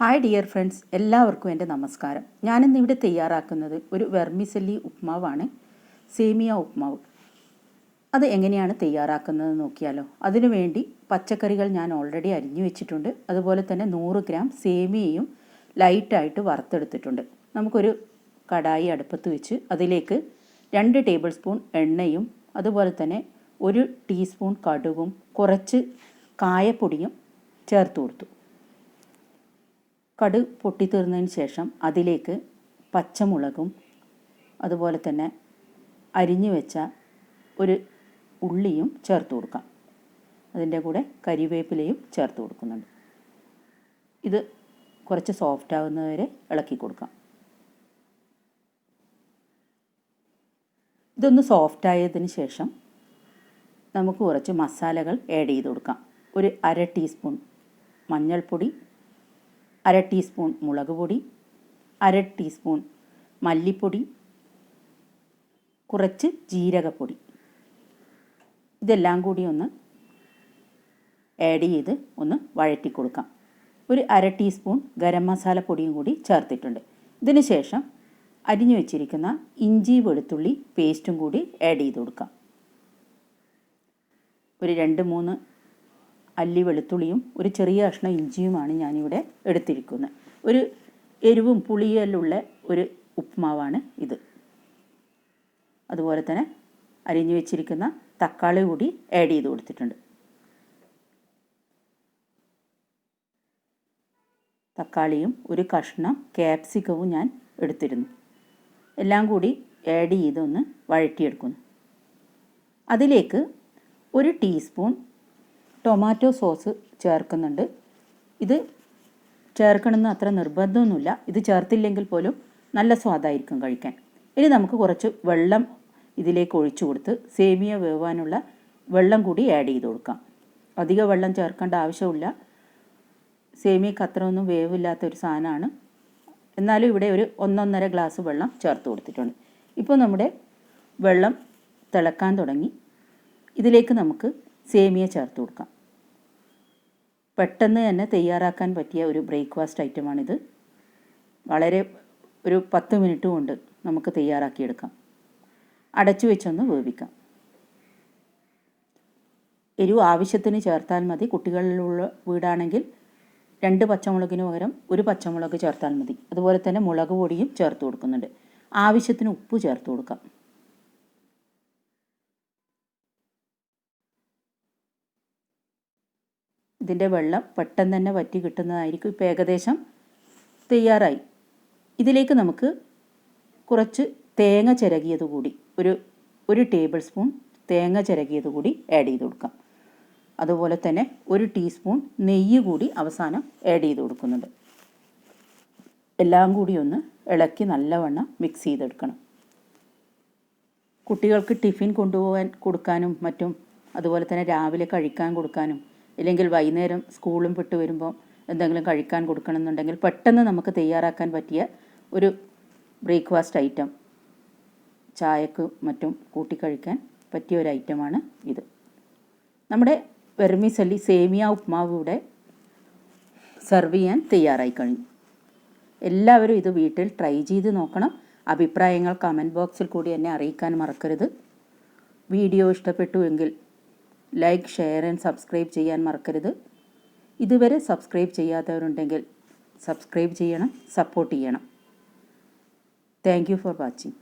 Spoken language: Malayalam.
ഹായ് ഡിയർ ഫ്രണ്ട്സ്, എല്ലാവർക്കും എൻ്റെ നമസ്കാരം. ഞാനിന്നിവിടെ തയ്യാറാക്കുന്നത് ഒരു വെർമിസെല്ലി ഉപ്മാവാണ്, സേമിയ ഉപ്മാവ്. അത് എങ്ങനെയാണ് തയ്യാറാക്കുന്നത് നോക്കിയാലോ. അതിനുവേണ്ടി പച്ചക്കറികൾ ഞാൻ ഓൾറെഡി അരിഞ്ഞു വെച്ചിട്ടുണ്ട്. അതുപോലെ തന്നെ 100 ഗ്രാം സേമിയയും ലൈറ്റായിട്ട് വറുത്തെടുത്തിട്ടുണ്ട്. നമുക്കൊരു കടായി അടുപ്പത്ത് വെച്ച് അതിലേക്ക് 2 ടേബിൾ സ്പൂൺ എണ്ണയും അതുപോലെ തന്നെ 1 ടീസ്പൂൺ കടുകും കുറച്ച് കായപ്പൊടിയും ചേർത്ത് കൊടുത്തു. കടുക് പൊട്ടിത്തീർന്നതിന് ശേഷം അതിലേക്ക് പച്ചമുളകും അതുപോലെ തന്നെ അരിഞ്ഞു വെച്ച ഒരു ഉള്ളിയും ചേർത്ത് കൊടുക്കാം. അതിൻ്റെ കൂടെ കരിവേപ്പിലയും ചേർത്ത് കൊടുക്കുന്നുണ്ട്. ഇത് കുറച്ച് സോഫ്റ്റ് ആവുന്നവരെ ഇളക്കി കൊടുക്കാം. ഇതൊന്ന് സോഫ്റ്റ് ആയതിന് ശേഷം നമുക്ക് കുറച്ച് മസാലകൾ ആഡ് ചെയ്ത് കൊടുക്കാം. ഒരു 1/2 ടീസ്പൂൺ മഞ്ഞൾപ്പൊടി, 1/2 ടീസ്പൂൺ മുളക് പൊടി, 1/2 ടീസ്പൂൺ മല്ലിപ്പൊടി, കുറച്ച് ജീരകപ്പൊടി. ഇതെല്ലാം കൂടി ഒന്ന് ആഡ് ചെയ്ത് ഒന്ന് വഴറ്റി കൊടുക്കാം. ഒരു 1/2 ടീസ്പൂൺ ഗരം മസാല പൊടിയും കൂടി ചേർത്തിട്ടുണ്ട്. ഇതിന് ശേഷം അരിഞ്ഞു വെച്ചിരിക്കുന്ന ഇഞ്ചി വെളുത്തുള്ളി പേസ്റ്റും കൂടി ആഡ് ചെയ്ത് കൊടുക്കാം. ഒരു 2-3 അല്ലി വെളുത്തുള്ളിയും ഒരു ചെറിയ കഷ്ണം ഇഞ്ചിയുമാണ് ഞാനിവിടെ എടുത്തിരിക്കുന്നത്. ഒരു എരിവും പുളിയെല്ലുള്ള ഒരു ഉപ്മാവാണ് ഇത്. അതുപോലെ തന്നെ അരിഞ്ഞു വെച്ചിരിക്കുന്ന തക്കാളി കൂടി ആഡ് ചെയ്ത് കൊടുത്തിട്ടുണ്ട്. തക്കാളിയും ഒരു കഷ്ണം ക്യാപ്സിക്കവും ഞാൻ എടുത്തിരുന്നു. എല്ലാം കൂടി ആഡ് ചെയ്ത് ഒന്ന് വഴറ്റിയെടുക്കുന്നു. അതിലേക്ക് 1 ടീസ്പൂൺ ടൊമാറ്റോ സോസ് ചേർക്കുന്നുണ്ട്. ഇത് ചേർക്കണമെന്ന് അത്ര നിർബന്ധമൊന്നുമില്ല. ഇത് ചേർത്തില്ലെങ്കിൽ പോലും നല്ല സ്വാദായിരിക്കും കഴിക്കാൻ. ഇനി നമുക്ക് കുറച്ച് വെള്ളം ഇതിലേക്ക് ഒഴിച്ചു കൊടുത്ത് സേമിയ വേവാനുള്ള വെള്ളം കൂടി ആഡ് ചെയ്ത് കൊടുക്കാം. അധിക വെള്ളം ചേർക്കേണ്ട ആവശ്യമില്ല. സേമിയക്ക് അത്ര ഒന്നും വേവില്ലാത്തൊരു സാധനമാണ്. എന്നാലും ഇവിടെ ഒരു 1-1.5 ഗ്ലാസ് വെള്ളം ചേർത്ത് കൊടുത്തിട്ടുണ്ട്. ഇപ്പോൾ നമ്മുടെ വെള്ളം തിളക്കാൻ തുടങ്ങി. ഇതിലേക്ക് നമുക്ക് സേമിയ ചേർത്ത് കൊടുക്കാം. പെട്ടെന്ന് തന്നെ തയ്യാറാക്കാൻ പറ്റിയ ഒരു ബ്രേക്ക്ഫാസ്റ്റ് ഐറ്റമാണിത്. വളരെ ഒരു 10 മിനിറ്റ് കൊണ്ട് നമുക്ക് തയ്യാറാക്കിയെടുക്കാം. അടച്ചു വെച്ചൊന്ന് വേവിക്കാം. എരിവ് ആവശ്യത്തിന് ചേർത്താൽ മതി. കുട്ടികളുള്ള വീടാണെങ്കിൽ 2 പച്ചമുളകിന് പകരം 1 പച്ചമുളക് ചേർത്താൽ മതി. അതുപോലെ തന്നെ മുളക് പൊടിയും ചേർത്ത് കൊടുക്കുന്നുണ്ട്. ആവശ്യത്തിന് ഉപ്പ് ചേർത്ത് കൊടുക്കാം. ഇതിൻ്റെ വെള്ളം പെട്ടെന്ന് തന്നെ വറ്റി കിട്ടുന്നതായിരിക്കും. ഇപ്പോൾ ഏകദേശം തയ്യാറായി. ഇതിലേക്ക് നമുക്ക് കുറച്ച് തേങ്ങ ചിരകിയത് കൂടി ഒരു ടേബിൾ സ്പൂൺ തേങ്ങ ചിരകിയത് കൂടി ആഡ് ചെയ്ത് കൊടുക്കാം. അതുപോലെ തന്നെ 1 ടീസ്പൂൺ നെയ്യ് കൂടി അവസാനം ആഡ് ചെയ്ത് കൊടുക്കുന്നുണ്ട്. എല്ലാം കൂടി ഒന്ന് ഇളക്കി നല്ലവണ്ണം മിക്സ് ചെയ്തെടുക്കണം. കുട്ടികൾക്ക് ടിഫിൻ കൊണ്ടുപോകാൻ കൊടുക്കാനും മറ്റും അതുപോലെ തന്നെ രാവിലെ കഴിക്കാൻ കൊടുക്കാനും ഇല്ലെങ്കിൽ വൈകുന്നേരം സ്കൂളും വിട്ട് വരുമ്പോൾ എന്തെങ്കിലും കഴിക്കാൻ കൊടുക്കണമെന്നുണ്ടെങ്കിൽ പെട്ടെന്ന് നമുക്ക് തയ്യാറാക്കാൻ പറ്റിയ ഒരു ബ്രേക്ക്ഫാസ്റ്റ് ഐറ്റം, ചായക്ക് മറ്റും കൂട്ടി കഴിക്കാൻ പറ്റിയ ഒരു ഐറ്റമാണ് ഇത്. നമ്മുടെ വെർമിസെല്ലി സേമിയ ഉപ്മാവ് ഇവിടെ സെർവ് ചെയ്യാൻ തയ്യാറായി കഴിഞ്ഞു. എല്ലാവരും ഇത് വീട്ടിൽ ട്രൈ ചെയ്ത് നോക്കണം. അഭിപ്രായങ്ങൾ കമൻറ്റ് ബോക്സിൽ കൂടി എന്നെ അറിയിക്കാൻ മറക്കരുത്. വീഡിയോ ഇഷ്ടപ്പെട്ടു എങ്കിൽ ലൈക്ക്, ഷെയർ ആൻഡ് സബ്സ്ക്രൈബ് ചെയ്യാൻ മറക്കരുത്. ഇതുവരെ സബ്സ്ക്രൈബ് ചെയ്യാത്തവരുണ്ടെങ്കിൽ സബ്സ്ക്രൈബ് ചെയ്യണം, സപ്പോർട്ട് ചെയ്യണം. Thank you for watching.